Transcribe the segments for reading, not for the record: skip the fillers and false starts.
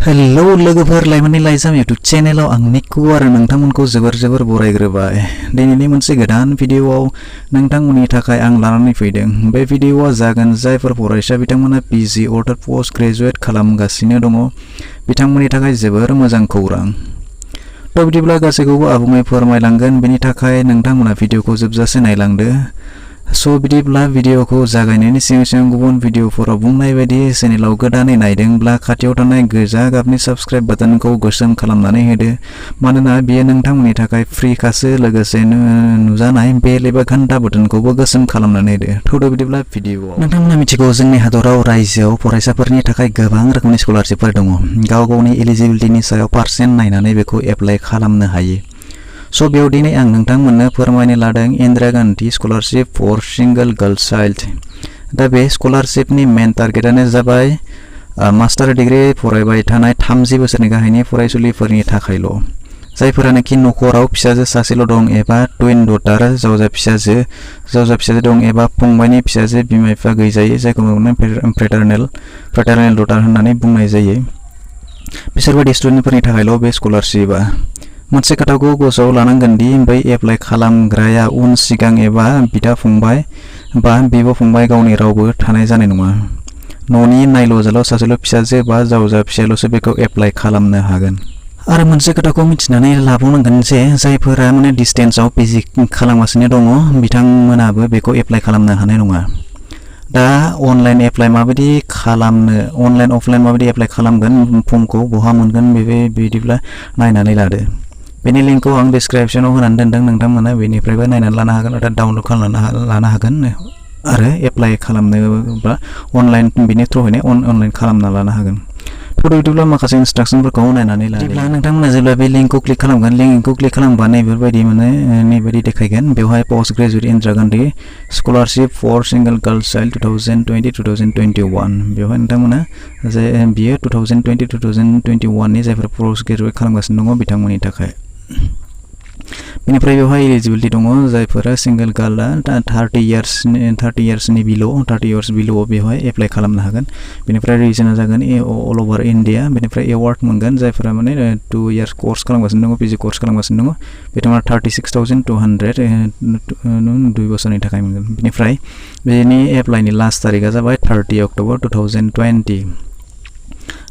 Hello लोगोफोर लाइमोननि लाइजाम YouTube चेनेलाव आंनिखौ आरो नोंथांमोनखौ जोबोर बरायग्रोबाय। दिनैनि मोनसे गोदान भिडियोआव नोंथांमोननि थाखाय आं लानानै फैदों। बे भिडियोआ जागोन जायफोर फरायसा बिथांमोना पीजी अर्डार पोस्ट ग्रेजुएट खालामगासिनो दङ बिथांमोननि थाखाय जोबोर मोजां खौरां। थ' बिदिब्ला गासैखौबो आबुङै फोरमायलांगोन, बेनि थाखाय नोंथांमोना भिडियोखौ जोबजासे नायलांदो। स' बिदिब्ला भिडियोखौ जागायनायनि सिगां गुबुन भिडियोफोराव बुंनाय बायदि चेनेलाव गोदानै नायदोंब्ला खाथियाव थानाय गोजा गाबनि साबस्क्राइब बाटनखौ गोसोम खालामनानै होदो, मानोना बेयो नोंथांमोननि थाखाय फ्रिखासो। लोगोसे नुजानाय बेल एबा घन्टा बाटनखौबो गोसोम खालामनानै होदो। थ' बिदिब्ला भिडियोआव नोंथांमोना मिथिगौ जोंनि हादराव रायजोआव फरायसाफोरनि थाखाय गोबां रोखोमनि स्कलारशिपफोर दङ। गाव गावनि एलिजिबिलिटिनि सायाव पार्सेन्ट नायनानै बेखौ एप्लाइ खालामनो हायो। स' बेयाव दिनै आं नोंथांमोननो फोरमायनो लादों Indira Gandhi scholarship for single girl child. दा बे स्कलारशिपनि मेन टारगेटानो जाबाय मास्टार डिग्री फरायबाय थानाय 30 बोसोरनि गाहायनि फरायसुलिफोरनि थाखायल'। जायफोरानोखि नखराव फिसाजो सासेल' दं एबा टुइन डटार जावजा फिसाजो दं एबा फंबायनि फिसाजो बिमा बिफा गैजायै, जायखौ फ्रेटारनेल डटार होननानै बुंनाय जायो, बिसोरबायदि स्टुडेन्टफोरनि थाखायल' बे स्कलारशिपआ। मोनसे खोथाखौ गोसोआव लानांगोन दि बै एप्लाइ खालामग्राया उन सिगां एबा बिदा फंबाय बा बिब' फंबाय गावनि रावबो थानाय जानाय नङा। न'नि नायल' जाल' सासेल' फिसाजो बा जावजा फिसाल'सो बेखौ एप्लाइ खालामनो हागोन। आरो मोनसे खोथाखौ मिथिनानै लाबावनांगोन जे जायफोरा डिस्टेन्सआव पिजि खालामगासिनो दङ बिथांमोनाबो बेखौ एप्लाइ खालामनो हानाय नङा। दा अनलाइन अफलाइन माबायदि एप्लाइ खालामगोन, फर्मखौ बहा मोनगोन, बिदिब्ला नायनानै लादो। बेनि लिंकखौ आं डिसक्रिपसनाव होनानै दोनदों, नोंथांमोना बेनिफ्रायबो नायनानै लानो हागोन आरो डाउनलड खालामनानै लानो हागोन आरो एप्लाइ खालामनोबा अनलाइन बिनि थ्रुयैनो अनलाइन खालामना लानो हागोन। बिदिब्ला माखासे इन्सट्राक्सनफोरखौ नायनानै ला। बिदिब्ला नोंथांमोना जेब्ला बे लिंकखौ क्लिक खालामगोन, लिंकखौ क्लिक खालामबा नैबेबायदि देखायगोन। बेवहाय post graduate Indira Gandhi scholarship for single girl child 2020-2021 बेवहाय नोंथांमोना जे बियो 2020-2021 नि जायफोर पोस्ट ग्रेजुएट खालामगासिनो दङ बिथांमोननि थाखाय। बेनिफ्राय बेवहाय एलिजिबिलिटि दङ जायफोरा सिंगल गार्लआ 30 इयार्सनि बिल'आव बेवहाय एप्लाइ खालामनो हागोन। बेनिफ्राय रिजना जागोन अल अभार इन्डिया। बेनिफ्राय एवार्ड मोनगोन जायफोरा 2 इयार्स कर्स खालामगासिनो दङ, पिजि कर्स खालामगासिनो दङ, बिथांमोना 36,200 2 बोसोरनि थाखाय मोनगोन। बेनिफ्राय बेनि एप्लाइनि लास्ट तारिखआ जाबाय 30 अक्ट'बर 2020।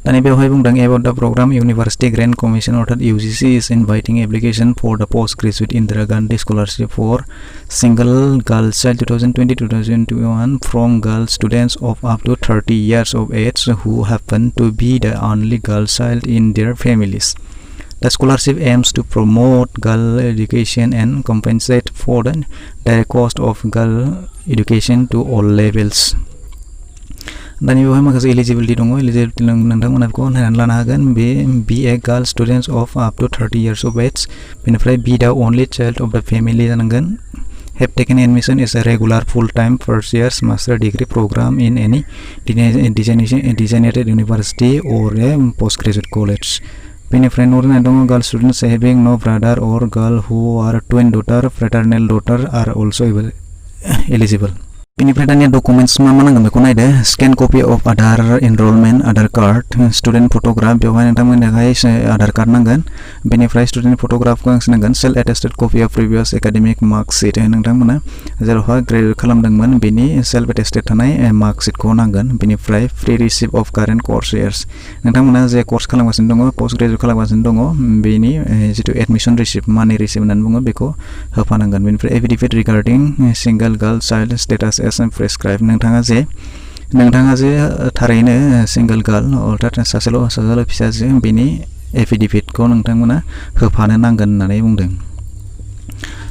दानि बेवहाय बुंदों about the program University Grant Commission अर्थात UGC is inviting application for the postgraduate Indira Gandhi Scholarship for Single Girl Child 2020-2021 from girl students of up to 30 years of age who happen to be the only girl child in their families. The scholarship aims to promote girl education and compensate for the direct cost of girl education to all levels. दानि बेवहाय माखासे eligibility दङ। Eligibility नोंथांमोना बेखौ नायनानै लानो हागोन। Be a girl students of up to 30 years of age. बेनिफ्राय बि दा only child of the family जानांगोन। Have taken admission as a regular full time first years master degree programme in any designated university or a post graduate college. बेनिफ्राय नोरनाय दङ girl students हेभिं नो brother अर girl हु आर टुइन डटार फ्रेटारनेल डटार आर also eligible. बेनिफ्राय दानिया documents मा नांगोन बेखौ नायदो। Scan copy of Aadhaar enrolment Aadhaar card, student photograph, बेवहाय नोंथांमोननि थाखाय आधार कार्ड नांगोन। बेनिफ्राय स्टुडेन्ट फट'ग्राफखौ गांसे नांगोन। Self attested copy of previous academic marksheet, नोंथांमोना जेरावहाय ग्रेजुएट खालामदोंमोन बेनि सेल्फ एटेस्टेड थानाय मार्कशिटखौ नांगोन। बेनिफ्राय free receipt of current course years, नोंथांमोना जे कर्स खालामगासिनो दङ पोस्ट ग्रेजुएट खालामगासिनो दङ बेनि जिथु एडमिसन रिसिप्ट मानि रिसिप्ट होननानै बुङो बेखौ होफानांगोन। बेनिफ्राय affidavit regarding single girl child status prescribe, नोंथाङा जे थारैनो सिंगल गार्ल अर्थात सासेल' फिसाजो बेनि एफिडेभिटखौ नोंथांमोना होफानो नांगोन होननानै बुंदों।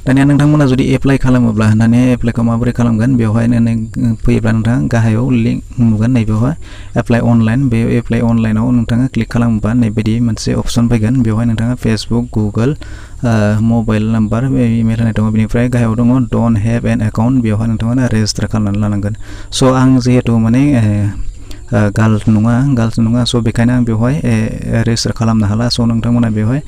दानिया नोंथांमोना जुदि एप्लाइ खालामोब्ला दानिया एप्लाइखौ माबोरै खालामगोन, बेवहाय फैयोब्ला नोंथाङा गाहायाव लिंक नुगोन। नैबेवहाय एप्लाइ अनलाइन, बे एप्लाइ अनलाइनाव नोंथाङा क्लिक खालामोबा नैबायदि मोनसे अपसन फैगोन। बेवहाय नोंथाङा Facebook, Google, mobile number, email होनाय दङ। बेनिफ्राय गाहायाव दङ डन्ट हेभ एन एकाउन्ट, बेवहाय नोंथांमोना रेजिस्टार खालामनानै लानांगोन। स' आं जिहेतु गार्ल नङा स' बेखायनो आं बेवहाय रेजिस्टार खालामनो हाला। स' नोंथांमोना बेवहाय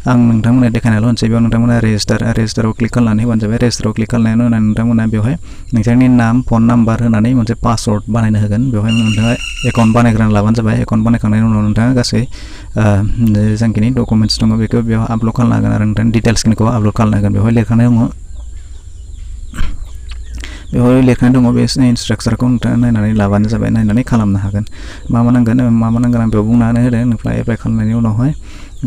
आं नोंथांमोना देखायनाल' होनसै। बेयाव नोंथांमोना रेजिस्टाराव क्लिक खालामनानै होबानो जाबाय। रेजिस्टाराव क्लिक खालामनायनि उनाव नोंथांमोना बेवहाय नोंथांनि नाम, फन नाम्बार होनानै मोनसे पासवर्ड बानायनो होगोन। बेवहाय नोंथाङा एकाउन्ट बानायग्रोना लाबानो जाबाय। एकाउन्ट बानायखांनायनि उनाव नोंथाङा गासै जांखिनि डकुमेन्ट्स दङ बेखौ बेयाव आपल'ड खालामनो हागोन आरो नोंथांनि डिटेल्सखिनिखौ आपल'ड खालामनो हागोन बेवहाय लिरखानाय दङ बेवहाय लिरखानाय दङ बे स्ट्राक्चारखौ नोंथाङा नायनानै लाबानो जाबाय नायनानै खालामनो हागोन मा नांगोन आं बेयाव बुंनानै होदों नोंथाङा एप्लाइ खालामनायनि उनावहाय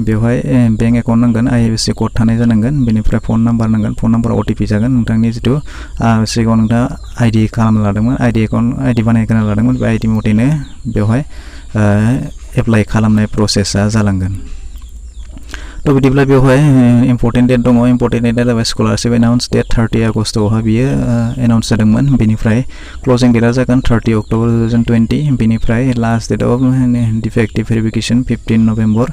बेवहाय बेंक एकाउन्ट नांगोन IFSC क'ड थानाय जानांगोन बेनिफ्राय फन नाम्बार नांगोन फन नाम्बाराव OTP जागोन नोंथांनि जिथु सिगाङाव नोंथाङा ID खालामना लादोंमोन ID बानायग्रोना लादोंमोन बे ID मथेनो बेवहाय एप्लाइ खालामनाय प्रसेसा जालांगोन तो बिदिब्ला बेवहाय इम्पर्टेन्ट डेट दङ इम्पर्टेन्ट डेटआ जाबाय स्कलारशिप एनाउन्स डेट 30 आगस्टआवहा बियो एनाउन्स जादोंमोन बेनिफ्राय क्लोजिं डेटआ जागोन 30 अक्ट'बर 2020 बेनिफ्राय last date of defective verification 15 November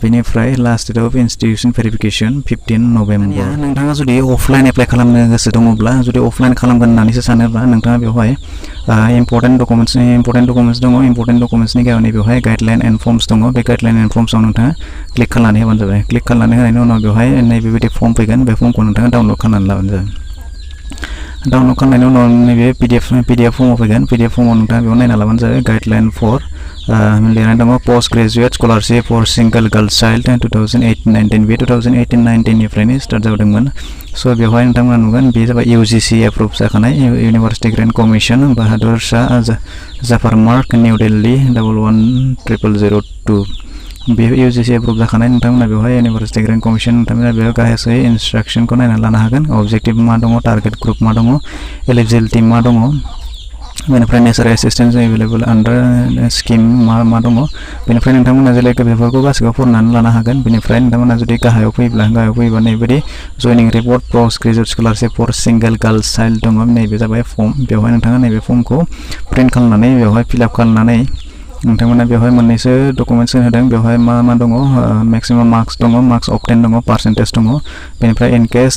बेनिफ्राय last date of institution verification 15 November नोंथाङा जुदि अफलाइन एप्लाइ खालामनो गोसो दङब्ला जुदि अफलाइन खालामगोन होननानैसो सानोब्ला नोंथाङा बेवहाय इम्पर्टेन्ट डकुमेन्ट्सनि गेजेराव बेवहाय गाइडलाइन एन्ड फर्मस दङ बे गाइडलाइन एन्ड फर्मसआव नोंथाङा क्लिक खालामनानै होबानो जाबाय क्लिक खालामनानै होनायनि उनाव बेवहाय नैबेबायदि फर्म फैगोन बे फर्मखौ नोंथाङा डाउनल'ड खालामनानै लाबानो जाबाय डाउनल'ड खालामनायनि उनाव नैबे PDF फर्मआव फैगोन PDF फर्मआव नोंथाङा बेयाव नायना लाबानो जाबाय गाइडलाइन फर लिरनाय दङ post graduate scholarship for single girl child 2018-19 बे 2018-19 निफ्रायनो स्टार्ट जादोंमोन स' बेवहाय नोंथांमोना नुगोन बे जाबाय UGC एप्रुभ जाखानाय इउनिभार्सिटि ग्रेन्ट कमिसन बाहादुर शाह जाफर मार्ग निउ दिल्ली 111002 बे UGC एप्रुभ जाखानाय नोंथांमोना बेवहाय इउनिभार्सिटि ग्रेन्ट कमिसन नोंथांमोना बेयाव गाहायै इन्सट्राक्सनखौ नायनानै लानो हागोन अबजेक्टिभ मा दङ टारगेट ग्रुप मा दङ एलिजिबिलिटि मा दङ बेनिफ्राय नेचार एसिस्टेन्स एभेलेबल आन्डार स्किम मा दङ बेनिफ्राय नोंथांमोना जेलायखौ बेफोरखौ गासैखौबो फरायनानै लानो हागोन बेनिफ्राय नोंथांमोना जुदि गाहायाव फैयोबा नैबायदि जयनिं report post graduate scholarship for single girl child दङ नैबे जाबाय फर्म बेवहाय नोंथाङा नैबे फर्मखौ प्रिन्ट खालामनानै बेवहाय फिलआप खालामनानै नोंथांमोना बेवहाय मोननैसो डकुमेन्ट्स होदों बेवहाय मा दङ मेक्सिमाम मार्क्स दङ मार्क्स अबटेन दङ पार्सेन्टेज दङ बेनिफ्राय इन केस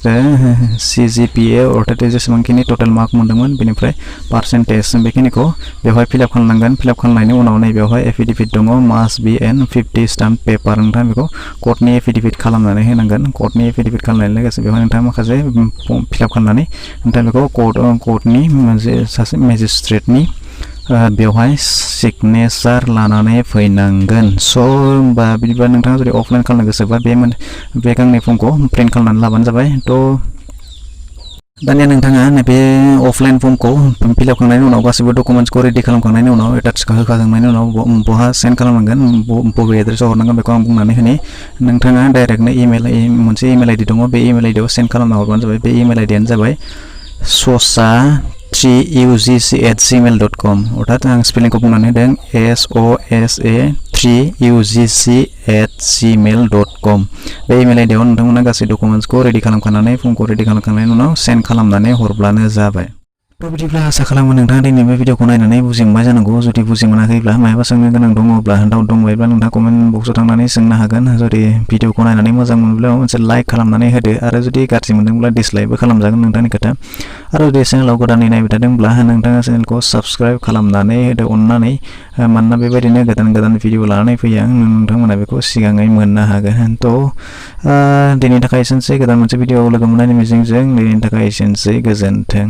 CGPA अर्थात जेसेबांखिनि टटेल मार्क मोनदोंमोन बेनिफ्राय पार्सेन्टेज बेखिनिखौ बेवहाय फिलआप खालामनांगोन फिलआप खालामनायनि उनाव बेवहाय एफिडेभिट दङ must be in 50 stamp paper नोंथाङा बेखौ कर्टनि एफिडेभिट खालामनानै होनांगोन कर्टनि एफिडेभिट खालामनायजों लोगोसे बेवहाय नोंथाङा माखासे फिलआप खालामनानै नोंथाङा बेखौ कर्टनि सासे मेजिस्ट्रेटनि बेवहाय सिगनेचार लानानै फैनांगोन स' होमबा बिदिबा नोंथाङा जुदि अफलाइन खालामनो गोसोबा बे गांनै फर्मखौ प्रिन्ट खालामनानै लाबानो जाबाय थ' दानिया नोंथाङा नैबे अफलाइन फर्मखौ फिलआप खालामनायनि उनाव गासैबो डकुमेन्ट्सखौ रेडि खालामखांनायनि उनाव एटाच होखांनायनि उनाव बहा सेन्ड खालामनांगोन बबे एड्रेसाव हरनांगोन बेखौ आं बुंनानै होनि नोंथाङा डाइरेक्टनो मोनसे इमेल आइडि दङ बे इमेल आइडियाव सेन्ड खालामना हरबानो जाबाय बे इमेल आइडियानो जाबाय sosa3ugc@gmail.com अर्थात आं स्पेलिंखौ बुंनानै होदों sosa3ugc@gmail.com बे इमेल आइडियाव नोंथांमोना गासै डकुमेन्ट्सखौ रेडि खालामखानानै फर्मखौ रेडि खालामखांनायनि उनाव सेन्ड खालामनानै हरब्लानो जाबाय थ' बिदिब्ला आसा खालामो नोंथाङा दिनै बे भिडिअखौ नायनानै बुजिमोनबाय जानांगौ जुदि बुजिमोनाखैब्ला माबा सोंनो गोनां दङब्ला डाउट दंबायब्ला नोंथाङा कमेन्ट बक्सआव थांनानै सोंनो हागोन जुदि भिडिअखौ नायनानै मोजां मोनब्ला मोनसे लाइक खालामनानै होदो आरो जुदि गाज्रि मोनदोंब्ला डिसलाइकबो खालामजागोन नोंथांनि खोथा आरो जुदि चेनेलाव गोदानै नायबाय थादोंब्ला नोंथाङा चेनेलखौ साबस्क्राइब खालामनानै होदो अननानै मानोना बेबायदिनो गोदान भिडिअ लानानै फैयो आं नोंथांमोना बेखौ सिगाङै मोननो हागोन थ' दिनैनि थाखाय एसेनोसै गोदान मोनसे भिडिअ लोगो मोननायनि मिजिंजों दिनैनि थाखाय एसेनोसै गोजोन्थों